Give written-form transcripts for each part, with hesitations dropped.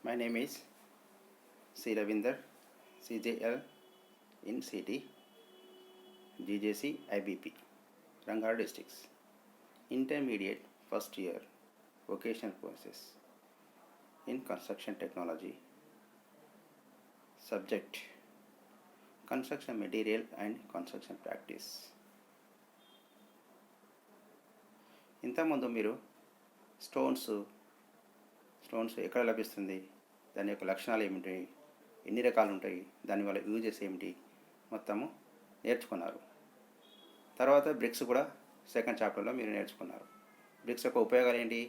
My name is C. Ravinder, CJL in CT, GJC IBP, Rangara districts. Intermediate first year vocational courses in construction technology. Subject: construction material and construction practice. ఇంతకుముందు మీరు stones ఎక్కడ లభిస్తుంది, దాని యొక్క లక్షణాలు ఏమిటి, ఎన్ని రకాలు ఉంటాయి, దానివల్ల యూజెస్ ఏమిటి మొత్తము నేర్చుకున్నారు. తర్వాత బ్రిక్స్ కూడా సెకండ్ చాప్టర్లో మీరు నేర్చుకున్నారు. బ్రిక్స్ యొక్క ఉపయోగాలు ఏంటి,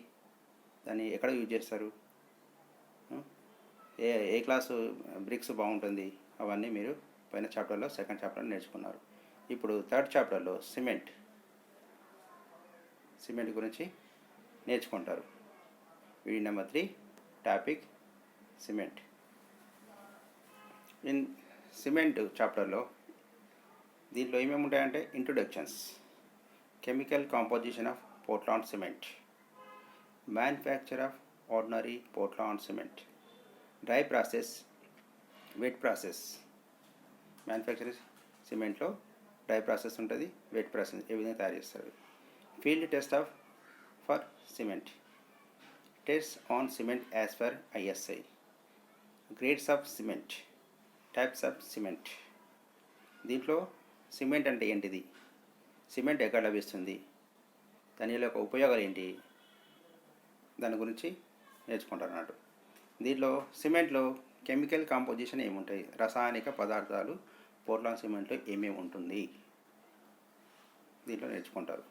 దాన్ని ఎక్కడ యూజ్ చేస్తారు, ఏ క్లాసు బ్రిక్స్ బాగుంటుంది, అవన్నీ మీరు పైన చాప్టర్లో సెకండ్ చాప్టర్లో నేర్చుకున్నారు. ఇప్పుడు థర్డ్ చాప్టర్లో సిమెంట్ గురించి నేర్చుకుంటారు. Video number 3 topic cement. In cement చాప్టర్లో దీంట్లో ఏమేమి ఉంటాయంటే introductions, chemical composition of Portland cement, manufacture of ordinary Portland cement, dry process, wet process. Manufacture సిమెంట్లో డ్రై ప్రాసెస్ ఉంటుంది, వెట్ ప్రాసెస్ ఏ విధంగా తయారు చేస్తారు. Field test of for cement, test on cement as per ISI, grades of cement, types of cement. దీంట్లో cement అంటే ఏంటిది, cement ఎక్కడ లభిస్తుంది, దాని యొక్క ఉపయోగాలు ఏంటి, దాని గురించి నేర్చుకుంటారు అన్నట్టు. దీంట్లో సిమెంట్లో కెమికల్ కాంపోజిషన్ ఏముంటాయి, రసాయనిక పదార్థాలు పోర్ట్లాండ్ సిమెంట్లో ఏమేమి ఉంటుంది దీంట్లో నేర్చుకుంటారు.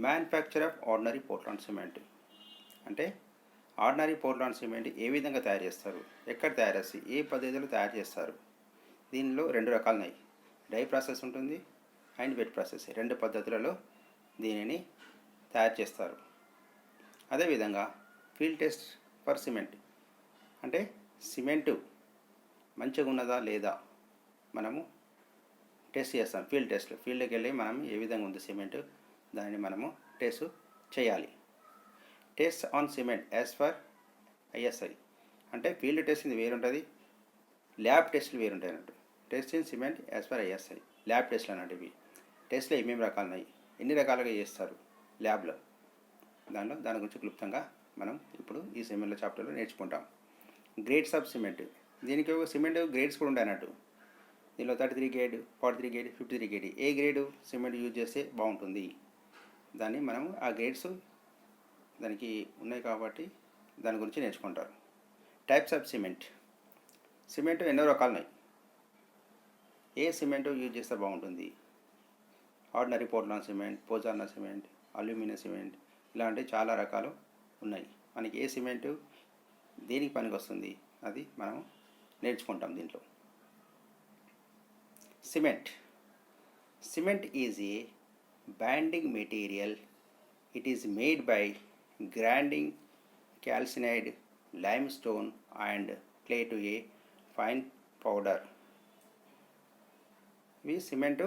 Manufacture of ordinary Portland cement అంటే ఆర్డినరీ పోర్ట్లాండ్ సిమెంట్ ఏ విధంగా తయారు చేస్తారు, ఎక్కడ తయారు చేస్తారు, ఏ పద్ధతిలో తయారు చేస్తారు. దీనిలో 2 రకాలు ఉన్నాయి, డ్రై ప్రాసెస్ ఉంటుంది అండ్ వెట్ ప్రాసెస్. 2 పద్ధతులలో దీనిని తయారు చేస్తారు. అదేవిధంగా ఫీల్డ్ టెస్ట్ ఫర్ సిమెంట్ అంటే సిమెంటు మంచిగా ఉన్నదా లేదా మనము టెస్ట్ చేస్తాం. ఫీల్డ్కి వెళ్ళి మనం ఏ విధంగా ఉంది సిమెంట్, దానిని మనము టెస్ట్ చేయాలి. Test on cement as per ISI అంటే ఫీల్డ్ టెస్ట్ వేరు ఉంటుంది, ల్యాబ్ టెస్ట్లు వేరు ఉంటాయి అన్నట్టు. Test in cement as per ISI lab టెస్ట్లు అన్నట్టు. ఇవి టెస్ట్లో ఏమేమి రకాలు ఉన్నాయి, ఎన్ని రకాలుగా చేస్తారు ల్యాబ్లో, దాని గురించి క్లుప్తంగా మనం ఇప్పుడు ఈ సిమెంట్లో చాప్టర్లో నేర్చుకుంటాం. గ్రేడ్స్ ఆఫ్ సిమెంట్, దీనికి ఒక సిమెంట్ గ్రేడ్స్ కూడా ఉంటాయి అన్నట్టు. దీనిలో 33 grade, 43 grade, 53 grade. A grade cement use చేస్తే బాగుంటుంది, దాన్ని మనము ఆ గ్రేడ్స్ దానికి ఉన్నాయి కాబట్టి దాని గురించి నేర్చుకుంటారు. టైప్స్ ఆఫ్ సిమెంట్ ఎన్నో రకాలు ఉన్నాయి, ఏ సిమెంట్ యూజ్ చేస్తే బాగుంటుంది. Ordinary Portland cement, pozzolana cement, aluminium cement, ఇలాంటి చాలా రకాలు ఉన్నాయి. మనకి ఏ సిమెంటు దేనికి పనికి వస్తుంది అది మనం నేర్చుకుంటాం దీంట్లో. Cement is a binding material. It is made by grinding calcined limestone and clay to a fine powder. ఇవి సిమెంటు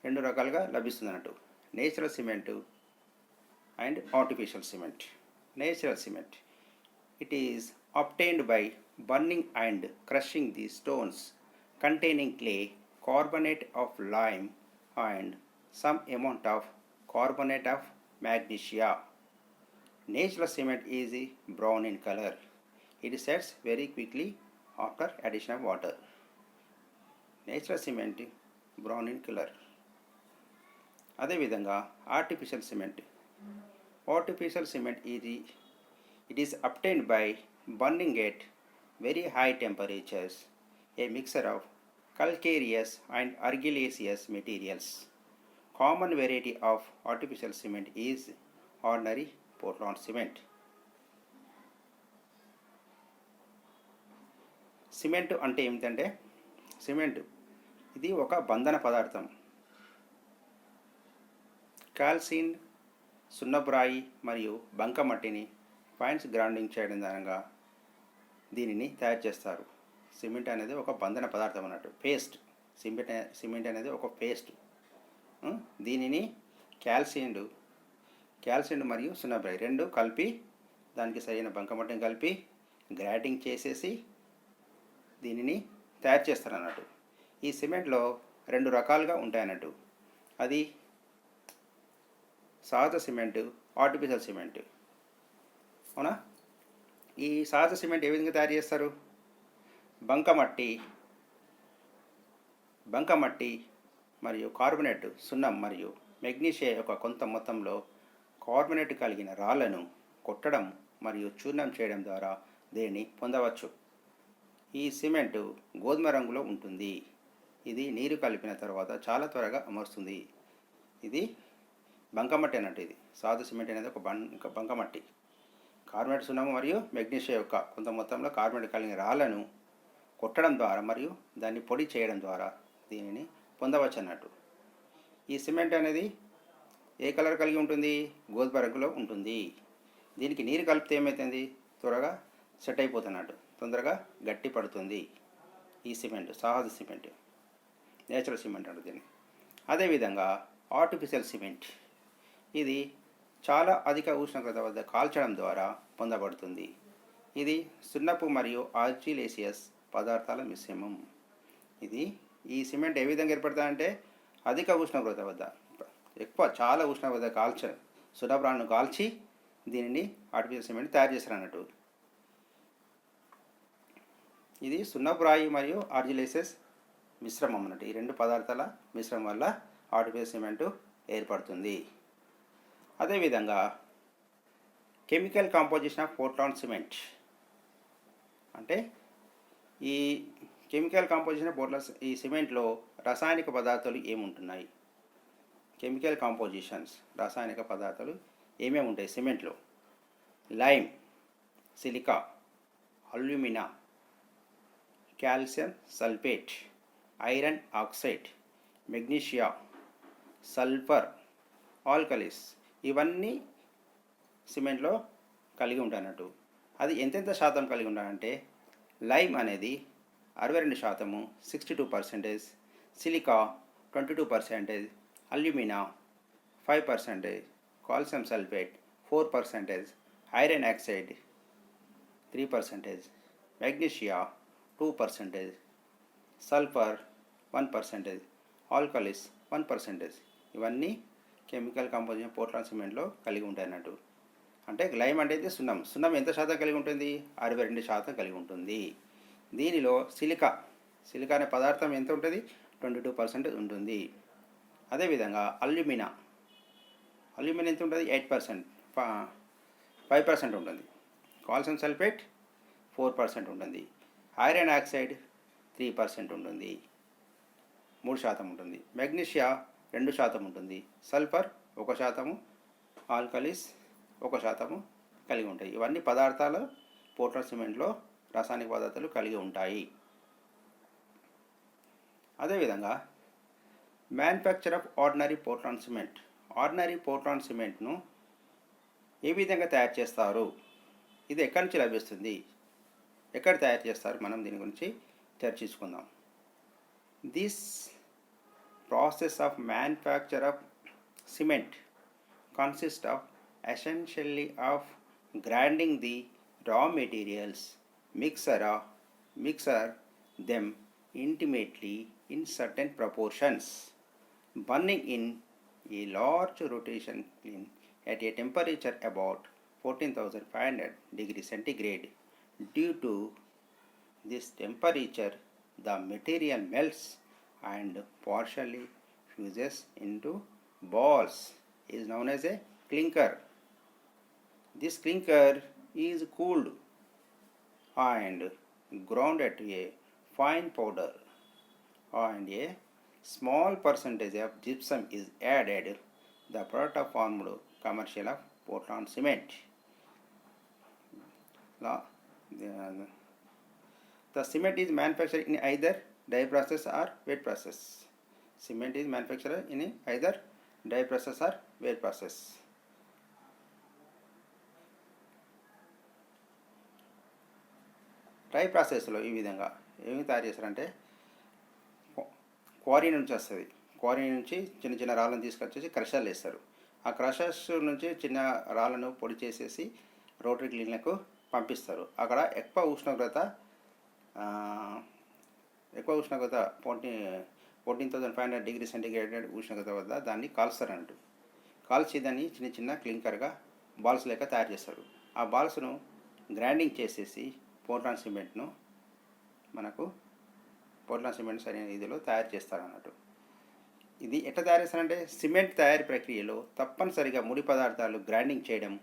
2 రకాలుగా లభిస్తుంది అన్నట్టు, natural cement and artificial cement. Natural cement, it is obtained by burning and crushing the stones containing clay, carbonate of lime and some amount of carbonate of magnesia. Natural cement is brown in color. It sets very quickly after addition of water. Natural cement brown in color. అదేవిధంగా artificial cement it is obtained by burning at very high temperatures a mixture of calcareous and argillaceous materials. Common variety of artificial cement is ordinary Portland cement. Cement అంటే ఏమిటంటే, cement ఇది ఒక బంధన పదార్థం. కాల్సిన్, సున్నపురాయి మరియు బంకమట్టిని fines grinding చేయడం ద్వారా దీనిని తయారు చేస్తారు. సిమెంట్ అనేది ఒక బంధన పదార్థం అన్నట్టు, పేస్ట్. సిమెంట్ అనేది ఒక పేస్ట్. దీనిని క్యాల్సియం మరియు సున్నపురాయి 2 కలిపి, దానికి సరైన బంకమట్టిని కలిపి గ్రైండింగ్ చేసేసి దీనిని తయారు చేస్తారు అన్నట్టు. ఈ సిమెంట్లో 2 రకాలుగా ఉంటాయి అన్నట్టు. అది సహజ సిమెంట్, ఆర్టిఫిషియల్ సిమెంట్. అవునా? ఈ సహజ సిమెంట్ ఏ విధంగా తయారు చేస్తారు? బంకమట్టి మరియు కార్బొనేట్, సున్నం మరియు మెగ్నీషియం యొక్క కొంత మొత్తంలో కార్బొనేట్ కలిగిన రాళ్లను కొట్టడం మరియు చూర్ణం చేయడం ద్వారా దీనిని పొందవచ్చు. ఈ సిమెంటు గోధుమ రంగులో ఉంటుంది. ఇది నీరు కలిపిన తర్వాత చాలా త్వరగా అమరుస్తుంది. ఇది బంకమట్టి అన్నట్టు. ఇది సాధు సిమెంట్ అనేది ఒక బంకమట్టి. కార్బొనేట్, సున్నము మరియు మెగ్నీషియం యొక్క కొంత మొత్తంలో కార్బొనేట్ కలిగిన రాళ్లను కొట్టడం ద్వారా మరియు దాన్ని పొడి చేయడం ద్వారా దీనిని పొందవచ్చు అన్నట్టు. ఈ సిమెంట్ అనేది ఏ కలర్ కలిగి ఉంటుంది? గోధుమ రంగులో ఉంటుంది. దీనికి నీరు కలిపితే ఏమవుతుంది? త్వరగా సెట్ అయిపోతున్నట్టు, తొందరగా గట్టి పడుతుంది. ఈ సిమెంట్ సహజ సిమెంట్, నేచురల్ సిమెంట్ అంటారు దీన్ని. అదేవిధంగా ఆర్టిఫిషియల్ సిమెంట్, ఇది చాలా అధిక ఉష్ణోగ్రత వద్ద కాల్చడం ద్వారా పొందబడుతుంది. ఇది సున్నపు మరియు ఆర్జిలేసియస్ పదార్థాల మిశ్రమం. ఈ సిమెంట్ ఏ విధంగా ఏర్పడుతుందంటే అధిక ఉష్ణోగ్రత వద్ద, చాలా ఉష్ణోగ్రత సున్నపురాలను కాల్చి దీనిని ఆర్టిఫిషియల్ సిమెంట్ తయారు చేస్తారు అన్నట్టు. ఇది సున్నపురాయి మరియు ఆర్జిలేసియస్ మిశ్రమం అన్నట్టు. ఈ 2 పదార్థాల మిశ్రమం వల్ల ఆర్టిఫిషియల్ సిమెంటు ఏర్పడుతుంది. అదేవిధంగా chemical composition of Portland cement, అంటే ఈ కెమికల్ కాంపోజిషన్ ఆఫ్ పోర్ట్లాండ్, ఈ సిమెంట్లో రసాయనిక పదార్థాలు ఏముంటున్నాయి? కెమికల్ కాంపోజిషన్స్, రసాయనిక పదార్థాలు ఏమేమి ఉంటాయి సిమెంట్లో? Lime, silica, alumina, calcium sulphate, iron oxide, magnesia, sulphur, alkalis, ఇవన్నీ సిమెంట్లో కలిగి ఉంటాయి అన్నట్టు. అది ఎంతెంత శాతం కలిగి ఉంటాయంటే లైమ్ అనేది 62%, 62%, silica 22%, alumina 5%, calcium sulphate 4%, iron oxide 3%, magnesia 2%, sulphur 1%, alkalis 1%. ఇవన్నీ కెమికల్ కాంపోజిషన్ పోర్ట్లాండ్ సిమెంట్లో కలిగి ఉంటాయి అన్నట్టు. అంటే లైమ్ అంటే సున్నం ఎంత శాతం కలిగి ఉంటుంది? 62% కలిగి ఉంటుంది. దీనిలో సిలికా అనే పదార్థం ఎంత ఉంటుంది? 22% ఉంటుంది. అదేవిధంగా అల్యూమినా ఎంత ఉంటుంది? 8%, 5% ఉంటుంది. కాల్షియం సల్ఫేట్ 4% ఉంటుంది. ఐరన్ ఆక్సైడ్ 3% ఉంటుంది, 3% ఉంటుంది. మెగ్నీషియా 2% ఉంటుంది. సల్ఫర్ 1%, ఆల్కలీస్ 1% కలిగి ఉంటాయి. ఇవన్నీ పదార్థాలు పోర్ట్లాండ్ సిమెంట్లో రాసాయనిక పదార్థాలు కలిగి ఉంటాయి. అదేవిధంగా manufacture of ordinary Portland cement, ordinary Portland సిమెంట్ను ఏ విధంగా తయారు చేస్తారు? ఇది ఎక్కడి నుంచి లభిస్తుంది? ఎక్కడ తయారు చేస్తారు? మనం దీని గురించి చర్చించుకుందాం. This process of manufacture of cement consists of essentially of grinding the raw materials, mixer them intimately in certain proportions, burning in a large rotation at a temperature about 14,500 degrees centigrade. Due to this temperature, the material melts and partially fuses into balls, is known as a clinker. This clinker is cooled and ground at a fine powder, and a small percentage of gypsum is added. The product of formed commercial of Portland cement. The cement is manufactured in either dry process or wet process. Cement is manufactured in either dry process or wet process. Dry ప్రాసెస్లో ఈ విధంగా ఏమి తయారు చేస్తారంటే quarry నుంచి వస్తుంది. Quarry నుంచి చిన్న చిన్న రాళ్ళను తీసుకొచ్చేసి క్రషర్లు వేస్తారు. ఆ క్రషర్స్ నుంచి చిన్న రాళ్ళను పొడి చేసేసి రోటరీ క్లీన్లకు పంపిస్తారు. అక్కడ ఎక్కువ ఉష్ణోగ్రత 14,500 డిగ్రీ సెంటీగ్రేడ్ ఉష్ణోగ్రత వద్ద దాన్ని కాల్స్తారు అన్నట్టు. కాల్చి దాన్ని చిన్న చిన్న క్లింకర్గా బాల్స్ లెక్క తయారు చేస్తారు. ఆ బాల్స్ను గ్రైండింగ్ చేసేసి పోర్ట్లాండ్ సిమెంట్ను సరైన రీతిలో తయారు చేస్తారు అన్నట్టు. ఇది ఎట్లా తయారు చేస్తారంటే, సిమెంట్ తయారీ ప్రక్రియలో తప్పనిసరిగా ముడి పదార్థాలు గ్రైండింగ్ చేయడం,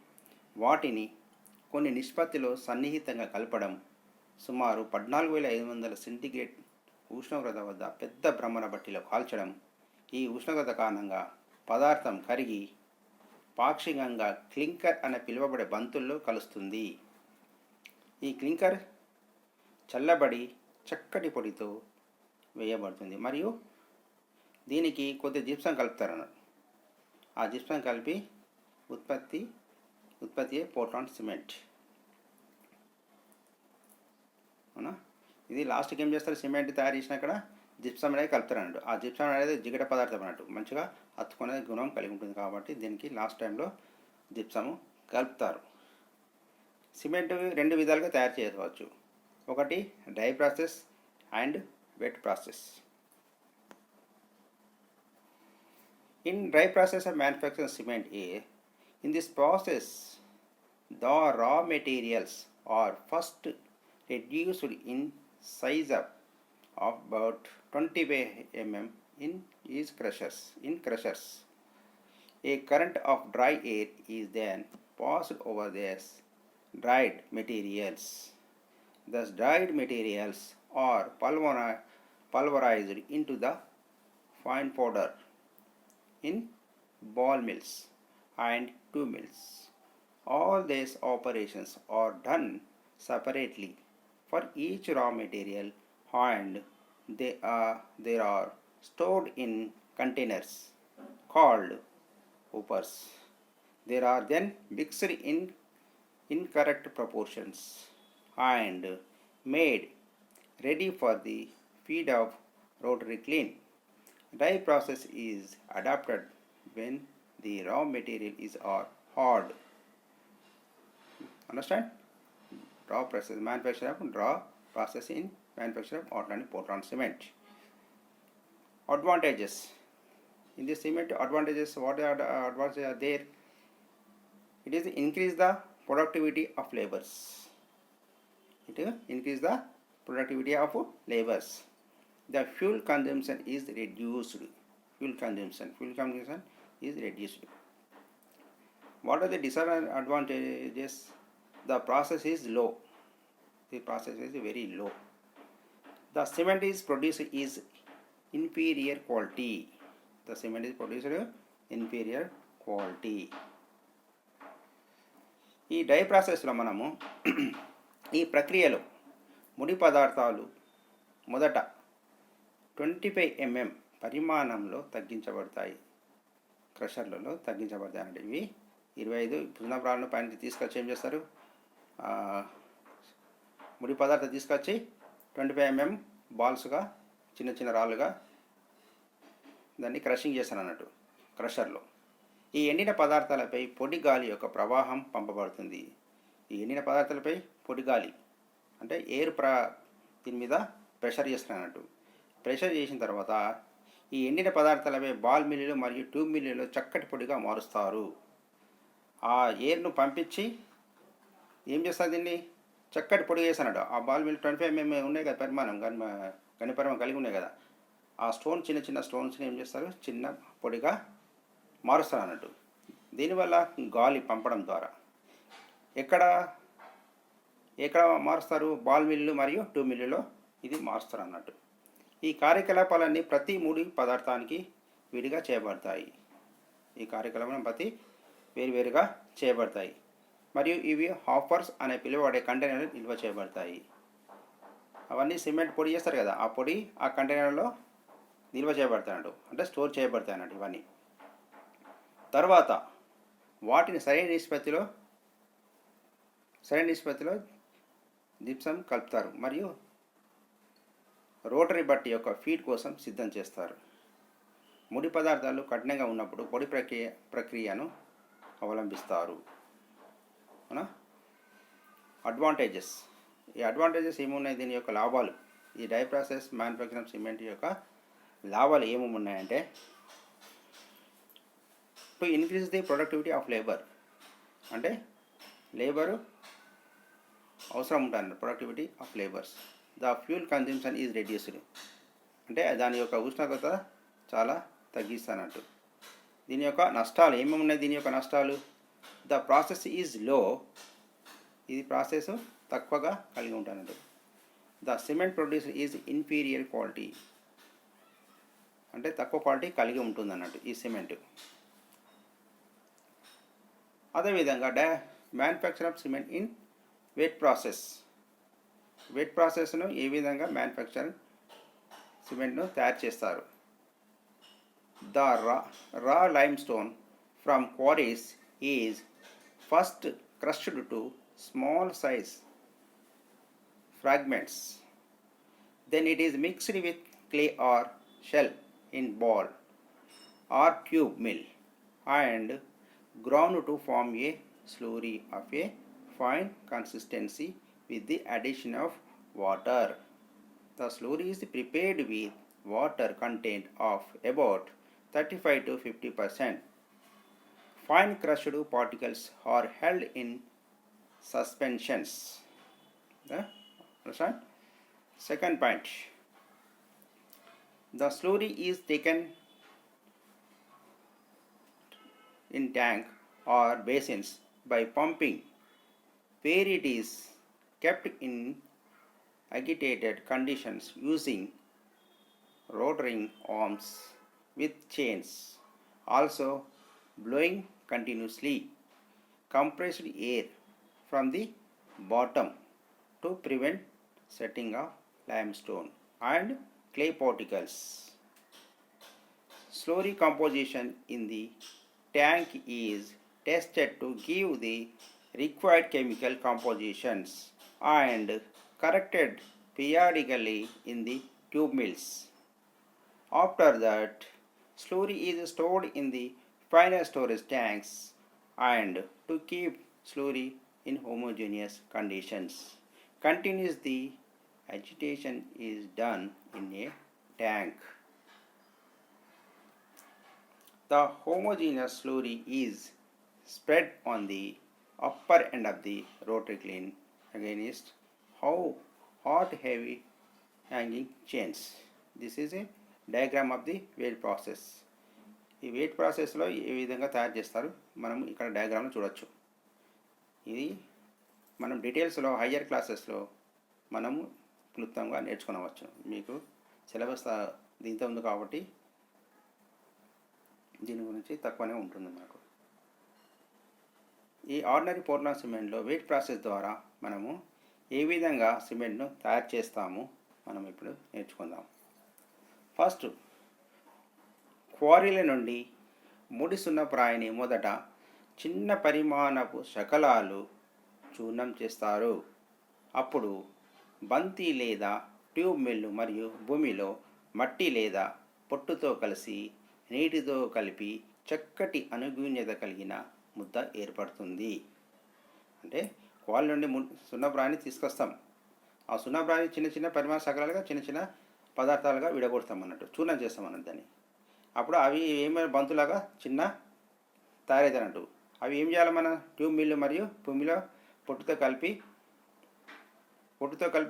వాటిని కొన్ని నిష్పత్తిలో సన్నిహితంగా కలపడం, సుమారు 14,500 సెంటీగ్రేడ్ ఉష్ణోగ్రత వద్ద పెద్ద భ్రమణ బట్టిలో కాల్చడం. ఈ ఉష్ణోగ్రత కారణంగా పదార్థం కరిగి పాక్షికంగా క్లింకర్ అని పిలువబడే బంతుల్లో కలుస్తుంది. ఈ క్లింకర్ చల్లబడి చక్కటి పొడితో వేయబడుతుంది మరియు దీనికి కొద్ది జిప్సం కలుపుతారన్నారు. ఆ జిప్సం కలిపి ఉత్పత్తి పోర్ట్లాండ్ సిమెంట్. అవునా? ఇది లాస్ట్కి ఏం చేస్తారు, సిమెంట్ తయారు చేసినాక జిప్సం అనేది కలుపుతారు అన్నట్టు. ఆ జిప్సం అనేది జిగట పదార్థం అన్నట్టు, మంచిగా అతుకునే గుణం కలిగి ఉంటుంది కాబట్టి దీనికి లాస్ట్ టైంలో జిప్సము కలుపుతారు. సిమెంట్ 2 విధాలుగా తయారు చేసుకోవచ్చు. ఒకటి dry process and wet process. In dry process of manufacturing cement, in this process, the raw materials are first reduced in size of about 25 mm in crushers. A current of dry air is then passed over these dried materials. Thus, dried materials are pulverized into the fine powder in ball mills and tool mills. All these operations are done separately for each raw material, and they are stored in containers called hoppers. They are then mixed in incorrect proportions and made ready for the feed of rotary kiln. Dry process is adopted when the raw material is hard. Understand? Raw process, manufacture of raw process in manufacture of ordinary Portland cement. Advantages. In this cement, advantages, what are the advantages are there? It is increase the productivity of labors. It increase the productivity of labors. The fuel consumption is reduced. What are the disadvantages? The process is low. The process is very low. The cement is produced is inferior quality. The cement is produced inferior quality. ఈ die ప్రాసెస్లో మనము ఈ ప్రక్రియలో ముడి పదార్థాలు మొదట 25 mm పరిమాణంలో తగ్గించబడతాయి. క్రషర్లలో తగ్గించబడతాయి అంటే ఇవి 25 బృందప్రాలను పైన తీసుకొచ్చి ఏం చేస్తారు, ముడి పదార్థం తీసుకొచ్చి 25 mm బాల్స్గా చిన్న చిన్న రాళ్ళుగా దాన్ని క్రషింగ్ చేస్తారు అన్నట్టు క్రషర్లో. ఈ ఎండిన పదార్థాలపై పొడి గాలి యొక్క ప్రవాహం పంపబడుతుంది. ఈ ఎండిన పదార్థాలపై పొడి గాలి అంటే ఎయిర్ దీని మీద ప్రెషర్ చేస్తారు అన్నట్టు. ప్రెషర్ చేసిన తర్వాత ఈ ఎండిన పదార్థాలపై బాల్ మిల్లులు మరియు ట్యూబ్ మిల్లులు చక్కటి పొడిగా మారుస్తారు. ఆ ఎయిర్ను పంపించి ఏం చేస్తారు, దీన్ని చక్కటి పొడి చేస్తానట. ఆ బాల్ మిల్లు 25 mm ఉన్నాయి కదా పరిమాణం, గనిపరిమాణం కలిగి ఉన్నాయి కదా, ఆ చిన్న చిన్న స్టోన్స్ని ఏం చేస్తారు, చిన్న పొడిగా మారుస్తారు అన్నట్టు. దీనివల్ల గాలి పంపడం ద్వారా ఎక్కడ మారుస్తారు, బాల్ మిల్లు మరియు ట్యూబ్ మిల్లులో ఇది మారుస్తారు అన్నట్టు. ఈ కార్యకలాపాలన్నీ ప్రతి ముడి పదార్థానికి విడిగా చేయబడతాయి. ఈ కార్యకలాపాలను ప్రతి వేరువేరుగా చేయబడతాయి మరియు ఇవి హాపర్స్ అనే పిలువబడే కంటైనర్లు నిల్వ చేయబడతాయి. అవన్నీ సిమెంట్ పొడి చేస్తారు కదా, ఆ పొడి ఆ కంటైనర్లో నిల్వ చేయబడతాయి అన్నట్టు, అంటే స్టోర్ చేయబడతాయి అన్నట్టు. ఇవన్నీ తర్వాత వాటిని సరైన నిష్పత్తిలో జిప్సం కలుపుతారు మరియు రోటరీ బట్టి యొక్క ఫీడ్ కోసం సిద్ధం చేస్తారు. ముడి పదార్థాలు కఠినంగా ఉన్నప్పుడు పొడి ప్రక్రియను అవలంబిస్తారు. అవునా? అడ్వాంటేజెస్. ఈ అడ్వాంటేజెస్ ఏమున్నాయి, దీని యొక్క లాభాలు, ఈ డై ప్రాసెస్ మ్యానుఫ్యాక్చరింగ్ సిమెంట్ యొక్క లాభాలు ఏమేమి ఉన్నాయంటే, to increase the productivity of labour, అంటే లేబరు అవసరం ఉంటుంది, productivity of labours. The fuel consumption is reduced, అంటే దాని యొక్క ఉష్ణోగ్రత చాలా తగ్గిస్తానట్టు. దీని యొక్క నష్టాలు ఏమేమి ఉన్నాయి, దీని యొక్క నష్టాలు, ద ప్రాసెస్ ఈజ్ లో, ఇది ప్రాసెస్ తక్కువగా కలిగి ఉంటానట్టు. The cement produce is inferior quality, అంటే తక్కువ క్వాలిటీ కలిగి ఉంటుంది అన్నట్టు ఈ సిమెంట్. అదేవిధంగా manufacture of cement in wet process, wet ప్రాసెస్ను ఏ విధంగా మ్యానుఫ్యాక్చర్ సిమెంట్ను తయారు చేస్తారు. The raw limestone from quarries is first crushed to small size fragments, then it is mixed with clay or shell in ball or tube mill and ground to form a slurry of a fine consistency with the addition of water. The slurry is prepared with water content of about 35 to 50%. Fine crushed particles are held in suspensions. Understand? Second point. The slurry is taken in tank or basins by pumping, where it is kept in agitated conditions using rotating arms with chains, also blowing continuously compressed air from the bottom to prevent setting of limestone and clay particles. Slurry composition in the tank is tested to give the required chemical compositions and corrected periodically in the tube mills. After that, slurry is stored in the final storage tanks and to keep slurry in homogeneous conditions. Continues the agitation is done in a tank. The homogeneous slurry is spread on the upper end of the rotary kiln against how hot heavy hanging chains. This is a diagram of the weight process. ఈ wait ప్రాసెస్లో ఏ విధంగా తయారు చేస్తారు మనం ఇక్కడ డయాగ్రామ్లో చూడొచ్చు. ఇది మనం డీటెయిల్స్లో హయ్యర్ క్లాసెస్లో మనము క్లుప్తంగా నేర్చుకోవచ్చు. మీకు సిలబస్ దీంతో ఉంది కాబట్టి దీని గురించి తక్కువనే ఉంటుంది మనకు. ఈ ఆర్డినరీ పోర్ట్లాండ్ సిమెంట్లో వెయిట్ ప్రాసెస్ ద్వారా మనము ఏ విధంగా సిమెంట్ను తయారు చేస్తాము మనం ఇప్పుడు నేర్చుకుందాం. ఫస్ట్, క్వారీల నుండి ముడి సున్నప్రాయిని మొదట చిన్న పరిమాణపు శకలాలు చూర్ణం చేస్తారు. అప్పుడు బంతి లేదా ట్యూబ్ మిల్లు మరియు భూమిలో మట్టి లేదా పొట్టుతో కలిసి నీటితో కలిపి చక్కటి అనుగుణ్యత కలిగిన ముద్ద ఏర్పడుతుంది. అంటే క్వారీ నుండి సున్నప్రాయిని తీసుకొస్తాం. ఆ సున్నప్రాయిని చిన్న చిన్న పరిమాణ శకలాలుగా చిన్న చిన్న పదార్థాలుగా విడగొడతాం అన్నట్టు, చూర్ణం చేస్తాం అన్నట్టు దాన్ని. అప్పుడు అవి ఏమైనా బంతులాగా చిన్న తయారవుతాయి. అవి ఏం చేయాలి, మన ట్యూబ్ మిల్లు మరియు భూమిలో పొట్టుతో కలిపి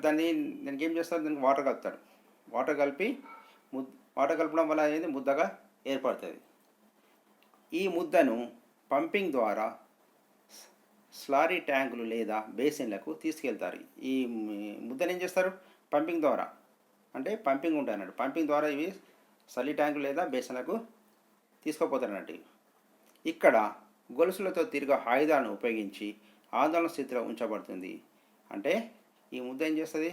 దానికి ఏం చేస్తారు, దానికి వాటర్ కలుపుతాడు. వాటర్ కలపడం వల్ల అనేది ముద్దగా ఏర్పడుతుంది. ఈ ముద్దను పంపింగ్ ద్వారా స్లారీ ట్యాంకులు లేదా బేసిన్లకు తీసుకెళ్తారు. ఈ ముద్దను ఏం చేస్తారు, పంపింగ్ ద్వారా, అంటే పంపింగ్ ఉంటుంది అన్నట్టు. పంపింగ్ ద్వారా ఇవి సలి ట్యాంకు లేదా బేసిన్లకు తీసుకుపోతారు అన్నట్టు. ఇక్కడ గొలుసులతో తిరిగే ఆయుధాలను ఉపయోగించి ఆందోళన స్థితిలో ఉంచబడుతుంది. అంటే ఈ ముద్ద ఏం చేస్తుంది,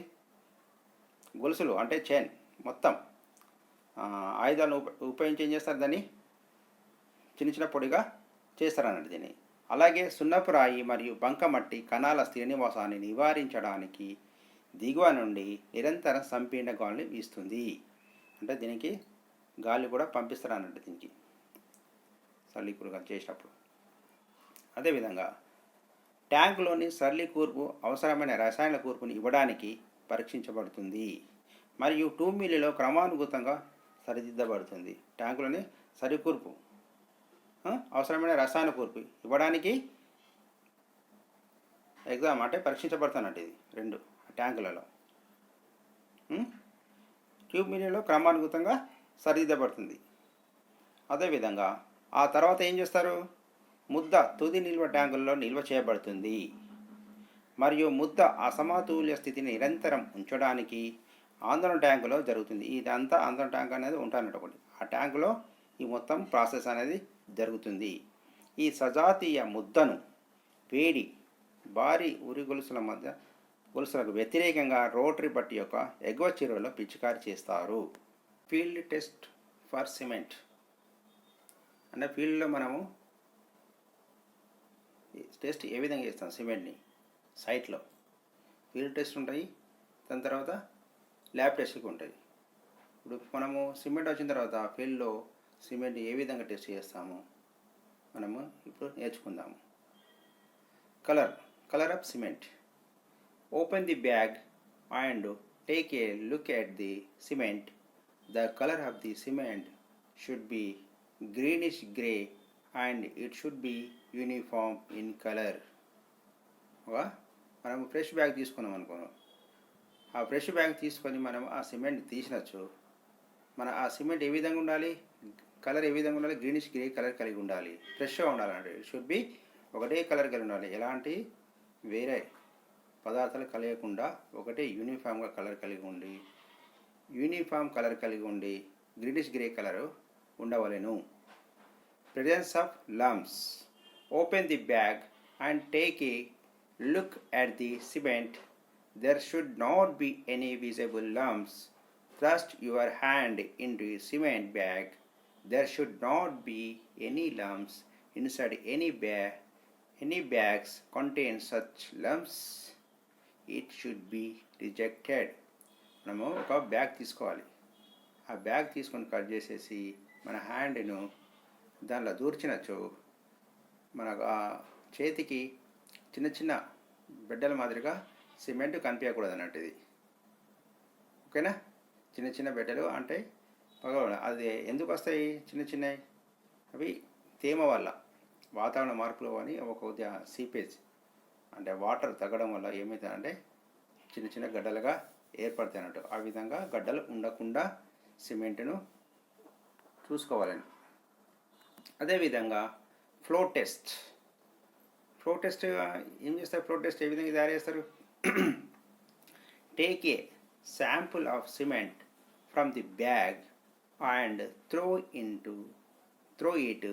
గొలుసులు అంటే చైన్ మొత్తం ఆయుధాలను ఉపయోగించి ఏం చేస్తారు, దాన్ని చిన్న చిన్న పొడిగా చేస్తారన్నట్టు దీన్ని. అలాగే సున్నపు రాయి మరియు బంకమట్టి కణాల స్థిర నివాసాన్ని నివారించడానికి దిగువ నుండి నిరంతరం సంపీడన గాలిని వీస్తుంది. అంటే దీనికి గాలి కూడా పంపిస్తారు అన్నట్టు దీనికి సలీకులుగా చేసినప్పుడు. అదేవిధంగా ట్యాంకులోని సరళీ కూర్పు అవసరమైన రసాయన కూర్పుని ఇవ్వడానికి పరీక్షించబడుతుంది మరియు 2 మిల్లీలో క్రమానుగతంగా సరిదిద్దబడుతుంది. ట్యాంకులోని సరికూర్పు అవసరమైన రసాయన కూర్పు ఇవ్వడానికి ఎగ్జామ్ అంటే పరీక్షించబడుతున్నట్టు ఇది రెండు ట్యాంకులలో 2 మిల్లీలో క్రమానుగతంగా సరిదిద్దబడుతుంది. అదేవిధంగా ఆ తర్వాత ఏం చేస్తారు, ముద్ద తుది నిల్వ ట్యాంకుల్లో నిల్వ చేయబడుతుంది మరియు ముద్ద అసమతుల్య స్థితిని నిరంతరం ఉంచడానికి ఆందోళన ట్యాంకులో జరుగుతుంది. ఇదంతా ఆందోళన ట్యాంక్ అనేది ఉంటానట్టు ఒకటి, ఆ ట్యాంకులో ఈ మొత్తం ప్రాసెస్ అనేది జరుగుతుంది. ఈ సజాతీయ ముద్దను వేడి భారీ ఉరి గొలుసులకు వ్యతిరేకంగా రోటరీ పట్టి యొక్క ఎగువ చిరువలో పిచికారి చేస్తారు. ఫీల్డ్ టెస్ట్ ఫర్ సిమెంట్ అంటే ఫీల్డ్లో మనము టెస్ట్ ఏ విధంగా చేస్తాం సిమెంట్ని, సైట్లో ఫీల్డ్ టెస్ట్ ఉంటాయి, దాని తర్వాత ల్యాబ్ టెస్ట్కి ఉంటుంది. ఇప్పుడు మనము సిమెంట్ వచ్చిన తర్వాత ఫీల్డ్లో సిమెంట్ ఏ విధంగా టెస్ట్ చేస్తాము మనము ఇప్పుడు నేర్చుకుందాము. Colour of cement. Open the bag and take a look at the cement. The colour of the cement should be greenish grey and it should be uniform in color. మనం fresh bag తీసుకున్నాం అనుకో, ఆ fresh bag తీసుకొని మనం ఆ cement తీసినచ్చు, మన ఆ cement ఏ విధంగా ఉండాలి, కలర్ ఏ విధంగా ఉండాలి, గ్రీనిష్ గ్రే కలర్ కలిగి ఉండాలి, ఫ్రెష్గా ఉండాలంటే ఇట్ షుడ్ బి ఒకటే కలర్ కలిగి ఉండాలి. ఎలాంటి వేరే పదార్థాలు కలిగకుండా ఒకటే యూనిఫామ్గా కలర్ కలిగి ఉండి గ్రీనిష్ గ్రే కలరు ఉండవలెను. Presence of lumps. Open the bag and take a look at the cement. There should not be any visible lumps. Thrust your hand into a cement bag. There should not be any lumps inside any bags contain such lumps. It should be rejected. మనము ఒక bag తీసుకోవాలి, ఆ bag తీసుకొని cut చేసేసి మన హ్యాండ్ను దానిలో దూర్చినచ్చు, మన చేతికి చిన్న చిన్న బిడ్డల మాదిరిగా సిమెంట్ కనిపించకూడదు అన్నట్టు ఇది. ఓకేనా, చిన్న చిన్న బిడ్డలు అంటే అది ఎందుకు వస్తాయి చిన్న చిన్నవి, అవి తేమ వల్ల వాతావరణ మార్పులు అని ఒక సీపేజ్ అంటే వాటర్ తగ్గడం వల్ల ఏమవుతుందంటే చిన్న చిన్న గడ్డలుగా ఏర్పడతాయి అన్నట్టు. ఆ విధంగా గడ్డలు ఉండకుండా సిమెంట్ను చూసుకోవాలని. అదేవిధంగా ఫ్లో టెస్ట్ ఏం చేస్తారు, ఫ్లో టెస్ట్ ఏ విధంగా తయారు చేస్తారు. Take a sample of cement from the bag and throw it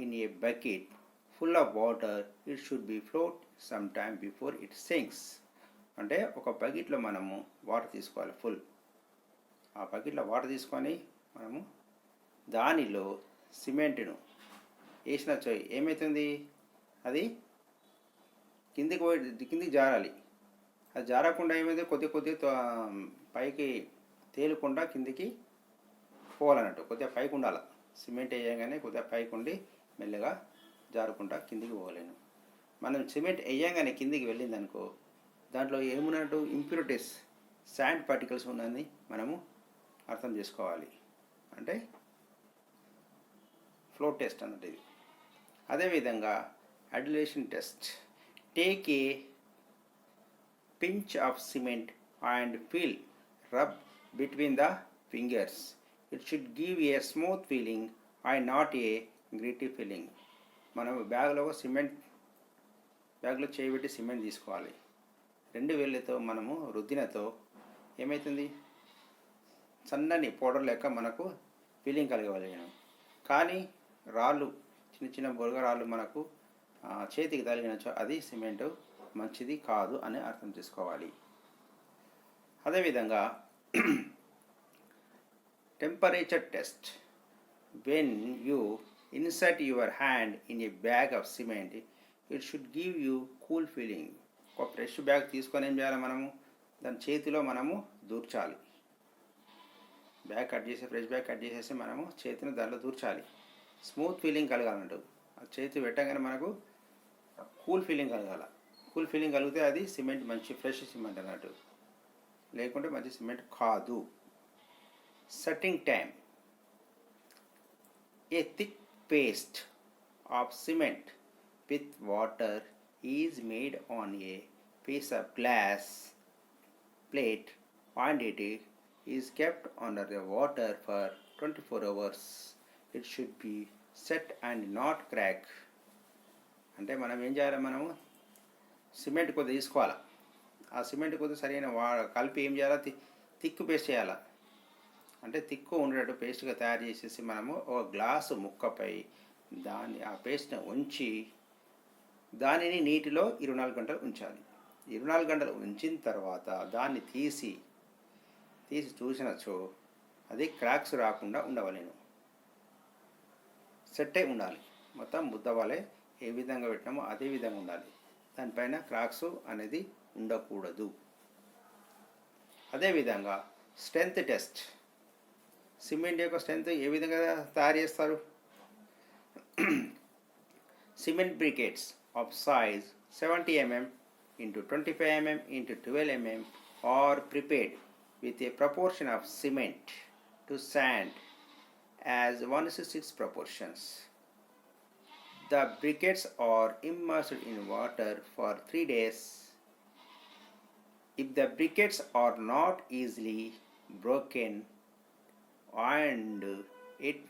in a bucket full of water. It should be float some time before it sinks. అంటే ఒక బకెట్లో మనము వాటర్ తీసుకోవాలి ఫుల్, ఆ బకెట్లో వాటర్ తీసుకొని మనము దానిలో సిమెంట్ను వేసినచ్చు, ఏమవుతుంది అది కిందికి జారాలి. అది జారకుండా ఏమైంది కొద్దిగా పైకి తేలకుండా కిందికి పోవాలన్నట్టు, కొద్దిగా పైకి ఉండాలి. సిమెంట్ వేయగానే కొద్దిగా పైకి ఉండి మెల్లగా జారకుండా కిందికి పోగలేను. మనం సిమెంట్ వేయగానే కిందికి వెళ్ళింది అనుకో, దాంట్లో ఏమున్నట్టు ఇంప్యూరిటీస్ శాండ్ పార్టికల్స్ ఉన్నదని మనము అర్థం చేసుకోవాలి. అంటే ఫ్లో టెస్ట్ అన్నట్టు ఇది. అదేవిధంగా అడిలేషన్ test. Take a pinch of cement and rub between the fingers. It should give a smooth feeling and not a gritty feeling. మనం బ్యాగ్లో చేయబెట్టి సిమెంట్ తీసుకోవాలి, 2 వేళ్ళతో మనము రుద్దినతో ఏమవుతుంది సన్నని పౌడర్ లెక్క మనకు ఫీలింగ్ కలగవలేను. కానీ రాళ్ళు చిన్న చిన్న బొరగ రాళ్ళు మనకు చేతికి తగిలినచో అది సిమెంటు మంచిది కాదు అని అర్థం చేసుకోవాలి. అదేవిధంగా temperature test. When you insert your hand in a bag of cement it should give you cool feeling. ఒక ఫ్రెష్ బ్యాగ్ తీసుకొని ఏం చేయాలి, మనము దాని చేతిలో మనము దూర్చాలి. ఫ్రెష్ బ్యాగ్ కట్ చేసేసి మనము చేతిని దానిలో దూర్చాలి. స్మూత్ ఫీలింగ్ కలగాలంటూ ఆ చేతి పెట్టగానే మనకు కూల్ ఫీలింగ్ కలగాల. కూల్ ఫీలింగ్ కలిగితే అది సిమెంట్ మంచి ఫ్రెష్ సిమెంట్ అన్నట్టు, లేకుంటే మంచి సిమెంట్ కాదు. Setting time. A thick paste of cement with water is made on a piece of glass plate and it is kept under the water for 24 hours. It should be set and not crack. అంటే మనం ఏం చేయాలి, మనము cement కొద్దిగా తీసుకోవాలి. ఆ cement కొద్దిగా సరైన కలిపి ఏం చేయాలి, తిక్కు పేస్ట్ చేయాలి. అంటే తిక్కు ఉండేటట్టు పేస్ట్గా తయారు చేసేసి మనము ఒక గ్లాసు ముక్కపై ఆ పేస్ట్ని ఉంచి దానిని నీటిలో 24 గంటలు ఉంచాలి. 24 గంటలు ఉంచిన తర్వాత దాన్ని తీసి చూసినచో అది క్రాక్స్ రాకుండా ఉండవలేను. సెట్ అయి ఉండాలి. మొత్తం ముద్దవాలే ఏ విధంగా పెట్టినామో అదే విధంగా ఉండాలి. దానిపైన క్రాక్స్ అనేది ఉండకూడదు. అదేవిధంగా స్ట్రెంత్ టెస్ట్. సిమెంట్ యొక్క స్ట్రెంత్ ఏ విధంగా తయారు చేస్తారు? Cement briquettes of size 70 mm into 25 mm into 12 mm are prepared with a proportion of cement to sand as 1:6 proportions. The briquettes are immersed in water for 3 days. If the briquettes are not easily broken and it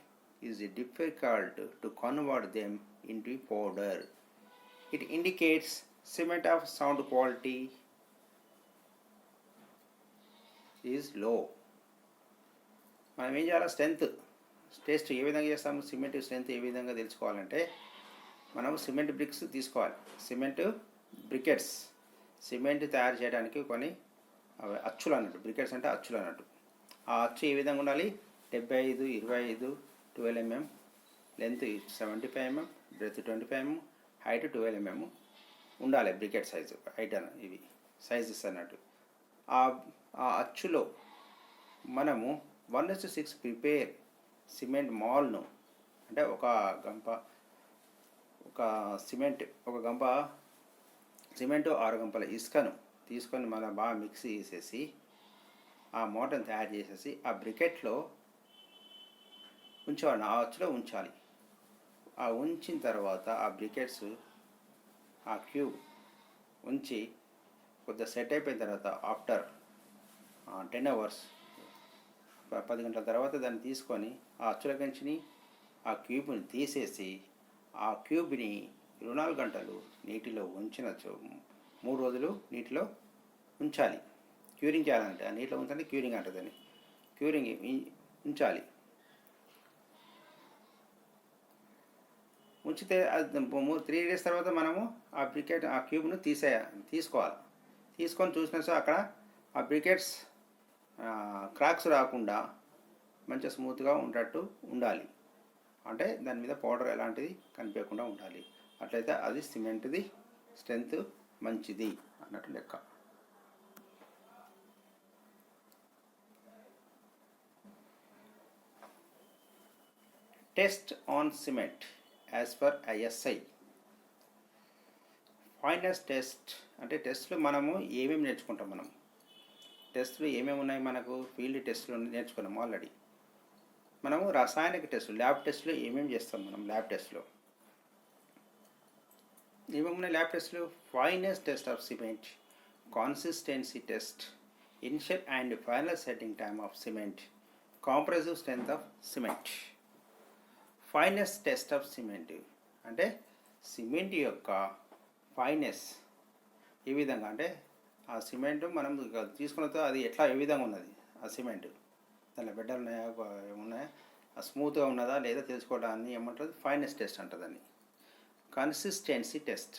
is difficult to convert them into powder, it indicates cement of sound quality is low. మనం ఏం చేయాలి, strength test ఏ విధంగా చేస్తాము, cement strength ఏ విధంగా తెలుసుకోవాలంటే మనం cement bricks తీసుకోవాలి. Cement briquettes, cement తయారు చేయడానికి కొన్ని అచ్చులు అన్నట్టు, బ్రికెట్స్ అంటే అచ్చులు అన్నట్టు. ఆ అచ్చు ఏ విధంగా ఉండాలి, 75, 25, 12 mm, length 75 mm, breadth 25 mm, height 12 mm ఉండాలి. బ్రికెట్ సైజు హైట్ ఇవి సైజెస్ అన్నట్టు. ఆ అచ్చులో మనము 1:6 ప్రిపేర్ సిమెంట్ మాల్ను, అంటే ఒక గంప సిమెంటు 6 గంపల ఇసుకను తీసుకొని మనం బాగా మిక్స్ చేసేసి ఆ మోటను తయారు చేసేసి ఆ బ్రికెట్లో ఉంచాలి, ఆ అచ్చులో ఉంచాలి. ఆ ఉంచిన తర్వాత ఆ బ్రికెట్స్ ఆ క్యూబ్ ఉంచి కొద్దిగా సెట్ అయిపోయిన తర్వాత ఆఫ్టర్ 10 hours 10 గంటల తర్వాత దాన్ని తీసుకొని ఆ అచ్చుల కంచిని ఆ క్యూబ్ని తీసేసి ఆ క్యూబ్ని 24 గంటలు నీటిలో ఉంచినచో 3 రోజులు నీటిలో ఉంచాలి. క్యూరింగ్ చేయాలంటే ఆ నీటిలో ఉంచండి, క్యూరింగ్ అంటుందని, క్యూరింగ్ ఉంచాలి. ఉంచితే 3 days తర్వాత మనము ఆ బ్రికెట్ ఆ క్యూబ్ను తీసుకోవాలి. తీసుకొని చూసినా సో అక్కడ ఆ బ్రికెట్స్ క్రాక్స్ రాకుండా మంచిగా స్మూత్గా ఉండేటట్టు ఉండాలి. అంటే దాని మీద పౌడర్ ఎలాంటిది కనిపించకుండా ఉండాలి. అట్లయితే అది సిమెంట్ది స్ట్రెంత్ మంచిది అన్నట్టు లెక్క. Test on cement as per ISI. Fineness test అంటే టెస్ట్లు మనము ఏమేమి నేర్చుకుంటాం, మనం టెస్ట్లు ఏమేమి ఉన్నాయి, మనకు ఫీల్డ్ టెస్ట్లు నేర్చుకున్నాము ఆల్రెడీ. మనము రసాయనిక టెస్టులు, ల్యాబ్ టెస్టులు ఏమేమి చేస్తాం మనం ల్యాబ్ టెస్ట్లో ఏమేమి ఉన్నాయి ల్యాబ్ టెస్టులు? Fineness test of cement, consistency test, initial and final setting time of cement, compressive strength of cement. Fineness test of cement అంటే సిమెంట్ యొక్క ఫైనెస్ ఏ విధంగా, అంటే ఆ సిమెంట్ మనం తీసుకున్న అది ఎట్లా ఏ విధంగా ఉన్నది ఆ సిమెంట్, దానిలో బిడ్డలు ఉన్నాయా ఏమున్నాయా, స్మూత్గా ఉన్నదా లేదా తెలుసుకోవడాన్ని ఏమంటుంది, ఫైనెస్ టెస్ట్ అంటుందని. Consistency test.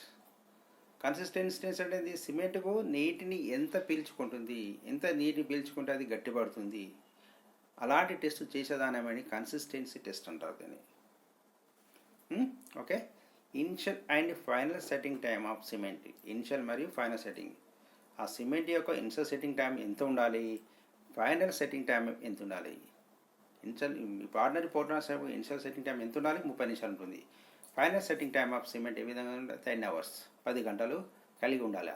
కన్సిస్టెన్సీ టెస్ట్ అనేది సిమెంట్కు నీటిని ఎంత పీల్చుకుంటుంది, ఎంత నీటిని పీల్చుకుంటే అది గట్టిపడుతుంది, అలాంటి టెస్ట్ చేసేదానమని కన్సిస్టెన్సీ టెస్ట్ అంటారు దీన్ని. Okay. Initial and final setting time of cement. Initial మరియు ఫైనల్ సెట్టింగ్, ఆ సిమెంట్ యొక్క ఇనిషియల్ సెట్టింగ్ టైం ఎంత ఉండాలి, ఫైనల్ సెట్టింగ్ టైం ఎంత ఉండాలి. Ordinary Portland initial setting time ఎంత ఉండాలి, 30 నిమిషాలు ఉంటుంది. Final setting time of cement ఏ విధంగా ఉండాలి, 10 hours 10 గంటలు కలిగి ఉండాలి.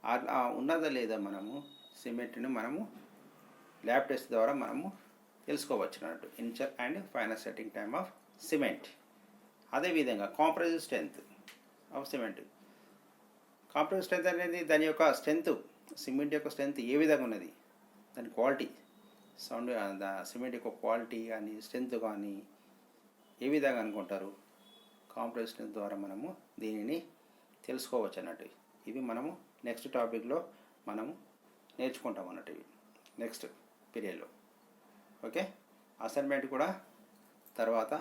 అలా ఉన్నదా లేదా మనము సిమెంట్ని మనము ల్యాబ్ టెస్ట్ ద్వారా మనము తెలుసుకోవచ్చు అన్నట్టు. Initial and final setting time of cement. అదేవిధంగా కాంప్రెసివ్ strength of cement. Compressive strength అనేది దాని యొక్క స్ట్రెంత్, సిమెంట్ యొక్క స్ట్రెంత్ ఏ విధంగా ఉన్నది, దాని క్వాలిటీ, సౌండ్, సిమెంట్ యొక్క క్వాలిటీ కానీ స్ట్రెంత్ కానీ ఏ విధంగా అనుకుంటారు, కాంప్రెసివ్ స్ట్రెంత్ ద్వారా మనము దీనిని తెలుసుకోవచ్చు అన్నట్టు. ఇవి మనము నెక్స్ట్ టాపిక్లో మనము నేర్చుకుంటాం అన్నట్టు, ఇవి నెక్స్ట్ పీరియడ్లో. ఓకే, అసైన్మెంట్ కూడా తర్వాత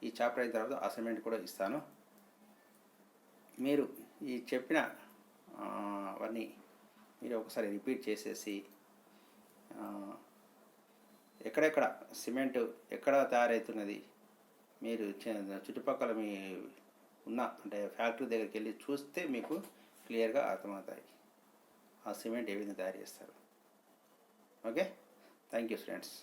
ఈ చాప్టర్ అయిన తర్వాత అసైన్మెంట్ కూడా ఇస్తాను. మీరు ఈ చెప్పిన అవన్నీ మీరు ఒకసారి రిపీట్ చేసేసి ఎక్కడెక్కడ సిమెంట్ ఎక్కడ తయారవుతున్నది మీరు చుట్టుపక్కల మీ ఉన్న అంటే ఫ్యాక్టరీ దగ్గరికి వెళ్ళి చూస్తే మీకు క్లియర్గా అర్థమవుతాయి ఆ సిమెంట్ ఏ విధంగా తయారు చేస్తారు. Okay, thank you students.